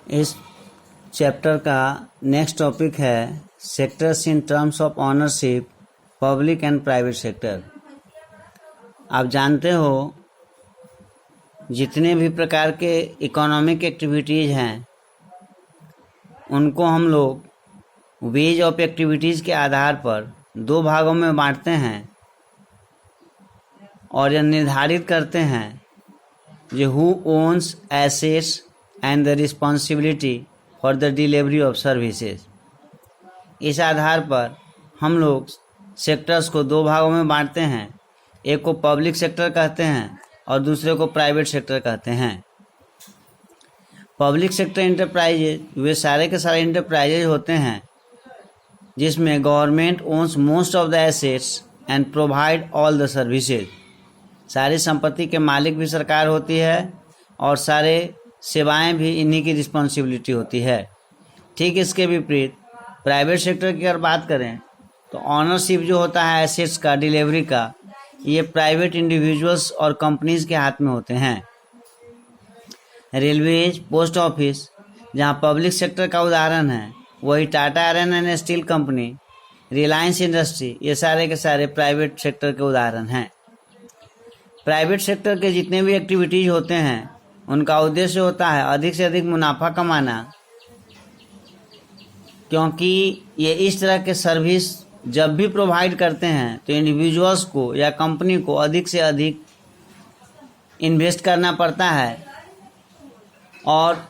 इस चैप्टर का next topic है sectors in terms of ownership, public and private sector. आप जानते हो जितने भी प्रकार के इकोनॉमिक एक्टिविटीज़ हैं उनको हम लोग वेज ऑफ एक्टिविटीज़ के आधार पर दो भागों में बांटते हैं और यह निर्धारित करते हैं जो who owns assets and the responsibility for the delivery of services. इस आधार पर हम लोग सेक्टर्स को दो भागों में बांटते हैं, एक को पब्लिक सेक्टर कहते हैं और दूसरे को प्राइवेट सेक्टर कहते हैं। पब्लिक सेक्टर इंटरप्राइजेज वे सारे के सारे इंटरप्राइजेज होते हैं जिसमें government owns most of the assets and provide all the services. सारी संपत्ति के मालिक भी सरकार होती है और सारे सेवाएं भी इन्हीं की रिस्पॉन्सिबिलिटी होती है। ठीक इसके विपरीत प्राइवेट सेक्टर की अगर बात करें तो ऑनरशिप जो होता है एसेट्स का, डिलीवरी का, ये प्राइवेट इंडिविजुअल्स और कंपनीज के हाथ में होते हैं। रेलवेज, पोस्ट ऑफिस जहाँ पब्लिक सेक्टर का उदाहरण है वही Tata iron and steel company, Reliance industry, ये सारे के सारे प्राइवेट सेक्टर के उदाहरण हैं। प्राइवेट सेक्टर के जितने भी एक्टिविटीज होते हैं उनका उद्देश्य होता है अधिक से अधिक मुनाफा कमाना, क्योंकि ये इस तरह के सर्विस जब भी प्रोवाइड करते हैं तो इंडिविजुअल्स को या कंपनी को अधिक से अधिक इन्वेस्ट करना पड़ता है और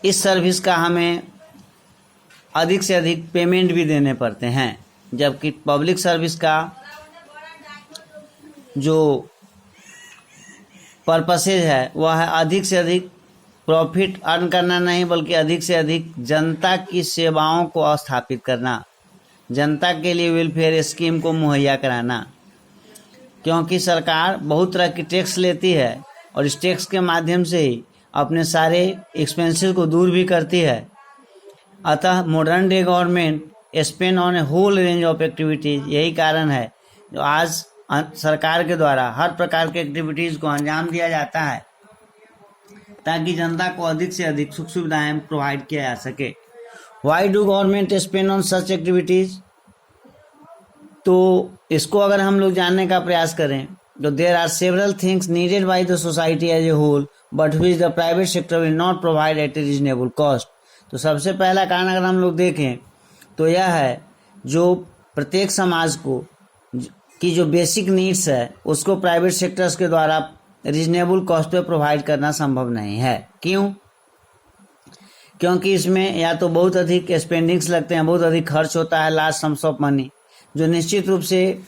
इस सर्विस का हमें अधिक से अधिक पेमेंट भी देने पड़ते हैं। जबकि पब्लिक सर्विस का जो पर्पसेज है वह है अधिक से अधिक प्रॉफिट अर्न करना नहीं, बल्कि अधिक से अधिक जनता की सेवाओं को स्थापित करना, जनता के लिए वेलफेयर स्कीम को मुहैया कराना। क्योंकि सरकार बहुत तरह की टैक्स लेती है और इस टैक्स के माध्यम से ही अपने सारे एक्सपेंसेस को दूर भी करती है। अतः modern day government spend on a whole range of activities. यही कारण है जो आज सरकार के द्वारा हर प्रकार के एक्टिविटीज़ को अंजाम दिया जाता है ताकि जनता को अधिक से अधिक सुख सुविधाएं प्रोवाइड किया जा सके। Why do government spend on such activities? तो इसको अगर हम लोग जानने का प्रयास करें तो there are several things needed by the society as a whole but which the private sector will not provide at a reasonable cost. तो सबसे पहला कारण अगर हम लोग देखें तो यह है जो प्रत्येक समाज को की जो बेसिक नीड्स है उसको प्राइवेट सेक्टर्स के द्वारा रीजनेबल कॉस्ट पे प्रोवाइड करना संभव नहीं है। क्यों? क्योंकि इसमें या तो बहुत अधिक स्पेंडिंग्स लगते हैं, बहुत अधिक खर्च होता है, लार्ज सम्स ऑफ मनी, जो निश्चित रूप से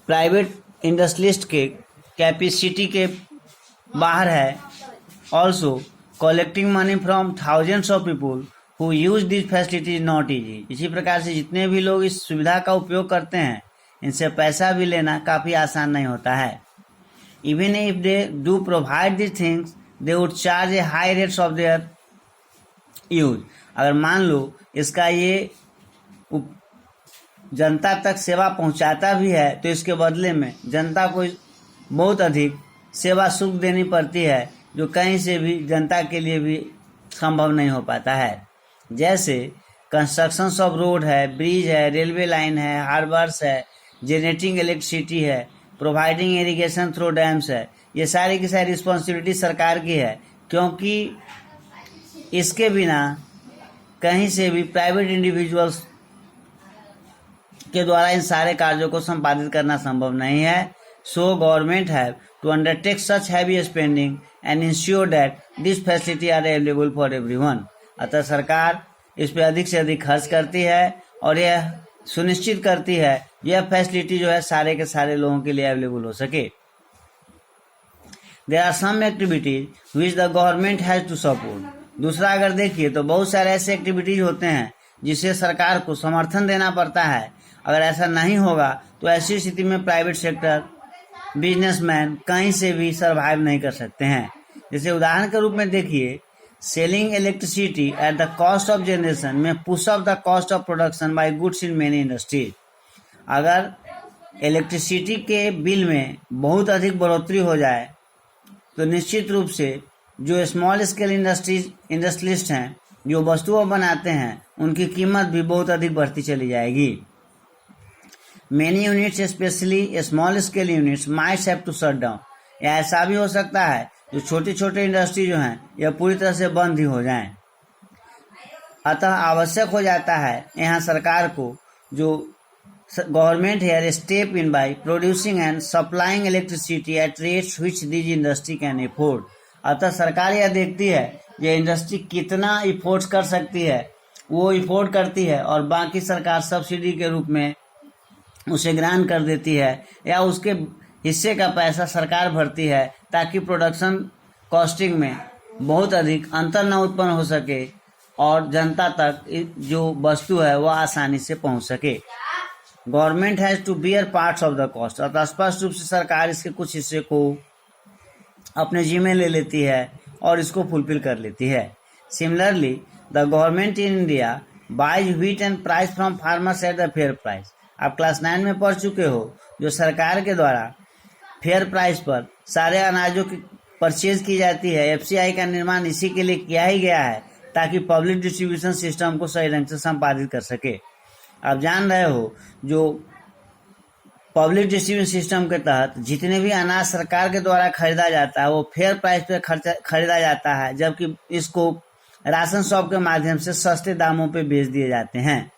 प्राइवेट इंडस्ट्रियलिस्ट के कैपेसिटी के बाहर है। Also collecting money from thousands of people who use this facility is not easy. इसी प्रकार से जितने भी लोग इस सुविधा का उपयोग करते हैं इनसे पैसा भी लेना काफ़ी आसान नहीं होता है। Even if they do provide this things they would charge A high rates of their use. अगर मान लो इसका ये जनता तक सेवा पहुंचाता भी है तो इसके बदले में जनता को बहुत अधिक सेवा शुल्क देनी पड़ती है जो कहीं से भी जनता के लिए भी संभव नहीं हो पाता है। जैसे कंस्ट्रक्शन ऑफ रोड है, ब्रिज है, रेलवे लाइन है, हार्बर्स है, जनरेटिंग इलेक्ट्रिसिटी है, प्रोवाइडिंग इरिगेशन थ्रू डैम्स है। ये सारी की सारी रिस्पॉन्सिबिलिटी सरकार की है, क्योंकि इसके बिना कहीं से भी प्राइवेट इंडिविजुअल्स के द्वारा इन सारे कार्यों को संपादित करना संभव नहीं है। So government have to undertake such heavy spending and ensure that this facility are available for everyone. अतः सरकार इस पर अधिक से अधिक खर्च करती है और यह सुनिश्चित करती है यह फैसिलिटी जो है सारे के सारे लोगों के लिए अवेलेबल हो सके। There are some activities which the government has to support. दूसरा अगर देखिए तो बहुत सारे ऐसे एक्टिविटीज होते हैं जिसे सरकार को समर्थन देना पड़ता है। अगर ऐसा नहीं होगा तो ऐसी स्थिति में प्राइवेट सेक्टर बिजनेसमैन कहीं से भी सर्वाइव नहीं कर सकते हैं। जैसे उदाहरण के रूप में देखिए, selling electricity at the cost of generation में push up the cost of production by goods in many industries. अगर इलेक्ट्रिसिटी के बिल में बहुत अधिक बढ़ोतरी हो जाए तो निश्चित रूप से जो स्मॉल स्केल इंडस्ट्रियलिस्ट हैं, जो वस्तुओं बनाते हैं, उनकी कीमत भी बहुत अधिक बढ़ती चली जाएगी। Many units, especially small scale units, might have to shut down. या ऐसा भी हो सकता है जो छोटे छोटे इंडस्ट्री जो हैं यह पूरी तरह से बंद ही हो जाएं। अतः आवश्यक हो जाता है यहाँ सरकार को, जो गवर्नमेंट है, step in by producing and supplying electricity at rates which this industry can afford. अतः सरकार यह देखती है ये इंडस्ट्री कितना अफोर्ड कर सकती है, वो अफोर्ड करती है, और बाकी सरकार सब्सिडी के रूप में उसे ग्रांट कर देती है या उसके हिस्से का पैसा सरकार भरती है, ताकि प्रोडक्शन कॉस्टिंग में बहुत अधिक अंतर न उत्पन्न हो सके और जनता तक जो वस्तु है वह आसानी से पहुंच सके। Government has to bear parts of the cost. अतः स्पष्ट रूप से सरकार इसके कुछ हिस्से को अपने जिम्मे ले लेती है और इसको फुलफिल कर लेती है। Similarly the government in India buys wheat and price from farmers at the fair price. आप क्लास 9 में पढ़ चुके हो, जो सरकार के द्वारा फेयर प्राइस पर सारे अनाजों की परचेज की जाती है। एफसीआई का निर्माण इसी के लिए किया ही गया है ताकि पब्लिक डिस्ट्रीब्यूशन सिस्टम को सही ढंग से संपादित कर सके। आप जान रहे हो, जो पब्लिक डिस्ट्रीब्यूशन सिस्टम के तहत जितने भी अनाज सरकार के द्वारा खरीदा जाता है वो फेयर प्राइस पे खरीदा जाता है, जबकि इसको राशन शॉप के माध्यम से सस्ते दामों पे बेच दिए जाते हैं।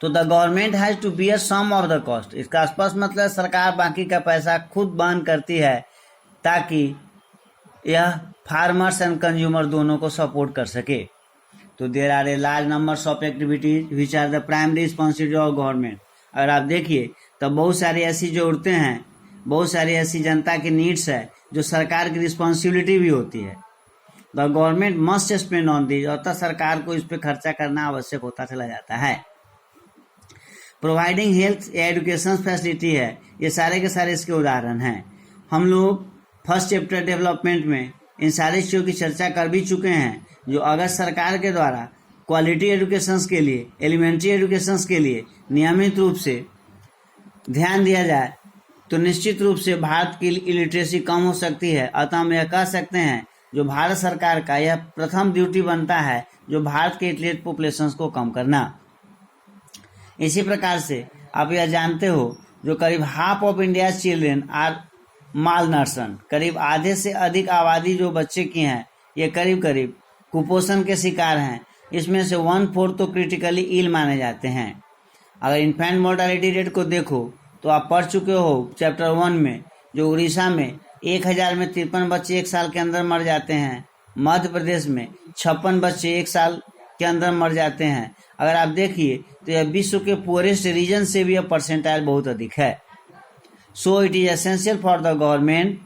तो the government has to bear some of the cost. इसका स्पष्ट मतलब सरकार बाकी का पैसा खुद वहन करती है ताकि यह फार्मर्स एंड कंज्यूमर दोनों को सपोर्ट कर सके। तो there are a large numbers of activities which are the primary responsibility of government. अगर आप देखिए तो बहुत सारी ऐसी जरूरतें हैं, बहुत सारी ऐसी जनता की नीड्स है जो सरकार की रिस्पॉन्सिबिलिटी भी होती है। The government must spend on this. अतः सरकार को इस पर खर्चा करना आवश्यक होता चला जाता है। प्रोवाइडिंग हेल्थ या एजुकेशन फैसिलिटी है, ये सारे के सारे इसके उदाहरण हैं। हम लोग फर्स्ट चैप्टर डेवलपमेंट में इन सारी चीज़ों की चर्चा कर भी चुके हैं, जो अगर सरकार के द्वारा क्वालिटी एजुकेशंस के लिए, एलिमेंट्री एजुकेशंस के लिए नियमित रूप से ध्यान दिया जाए तो निश्चित रूप से भारत की इलिटरेसी कम हो सकती है। अतः हम यह कह सकते हैं जो भारत सरकार का यह प्रथम ड्यूटी बनता है जो भारत के इलिटरेट पॉपुलेशन को कम करना। इसी प्रकार से आप यह जानते हो जो करीब half of India children are malnourished. करीब आधे से अधिक आबादी जो बच्चे की हैं ये करीब करीब कुपोषण के शिकार हैं। इसमें से 1/4 तो क्रिटिकली इल माने जाते हैं। अगर इन्फेंट मोर्टालिटी रेट को देखो तो आप पढ़ चुके हो चैप्टर 1 में, जो उड़ीसा में 1000 में 53 बच्चे 1 साल के अंदर मर जाते हैं। मध्य प्रदेश में 56 बच्चे 1 साल के अंदर मर जाते हैं। अगर आप देखिए तो यह विश्व के पुअरेस्ट रीजन से भी यह परसेंटाइल बहुत अधिक है। So it is essential for the government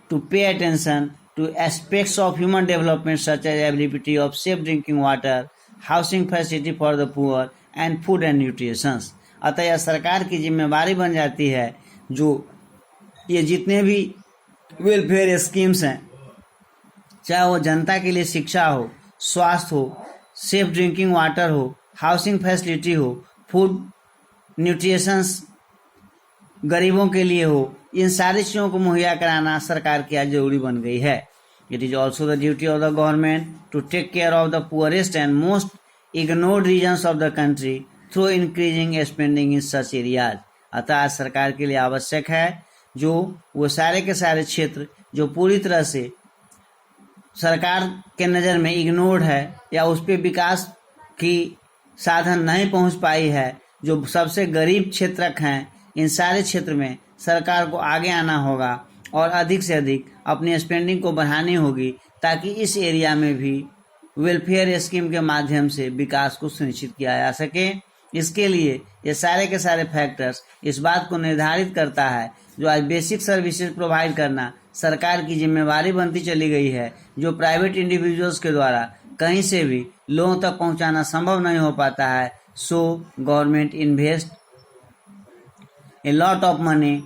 to pay attention to aspects of human development such as availability of safe drinking water, housing facility for the poor and food and nutritions. अतः यह सरकार की जिम्मेवारी बन जाती है जो ये जितने भी वेलफेयर स्कीम्स हैं, चाहे वो जनता के लिए शिक्षा हो, स्वास्थ्य हो, सेफ ड्रिंकिंग वाटर हो, हाउसिंग फैसिलिटी हो, फूड न्यूट्रिशंस गरीबों के लिए हो, इन सारी चीज़ों को मुहैया कराना सरकार की आज जरूरी बन गई है। It is also the duty of the government to take care of the poorest and most ignored regions of the country through increasing spending in such areas. अतः आज सरकार के लिए आवश्यक है जो वो सारे के सारे क्षेत्र जो पूरी तरह से सरकार के नज़र में इग्नोर्ड है या उस पर विकास की साधन नहीं पहुंच पाई है, जो सबसे गरीब क्षेत्रक हैं, इन सारे क्षेत्र में सरकार को आगे आना होगा और अधिक से अधिक अपनी स्पेंडिंग को बढ़ानी होगी ताकि इस एरिया में भी वेलफेयर स्कीम के माध्यम से विकास को सुनिश्चित किया जा सके। इसके लिए ये सारे के सारे फैक्टर्स इस बात को निर्धारित करता है जो आज बेसिक सर्विसेज प्रोवाइड करना सरकार की जिम्मेवारी बनती चली गई है, जो प्राइवेट इंडिविजुअल्स के द्वारा कहीं से भी लोगों तक पहुंचाना संभव नहीं हो पाता है। So government invest a lot of money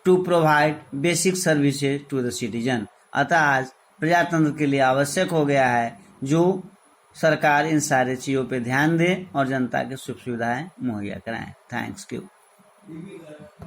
to provide basic services to the citizen. अतः आज प्रजातंत्र के लिए आवश्यक हो गया है जो सरकार इन सारे चीज़ों पे ध्यान दे और जनता के सुख सुविधाएं मुहैया कराएं। Thanks you.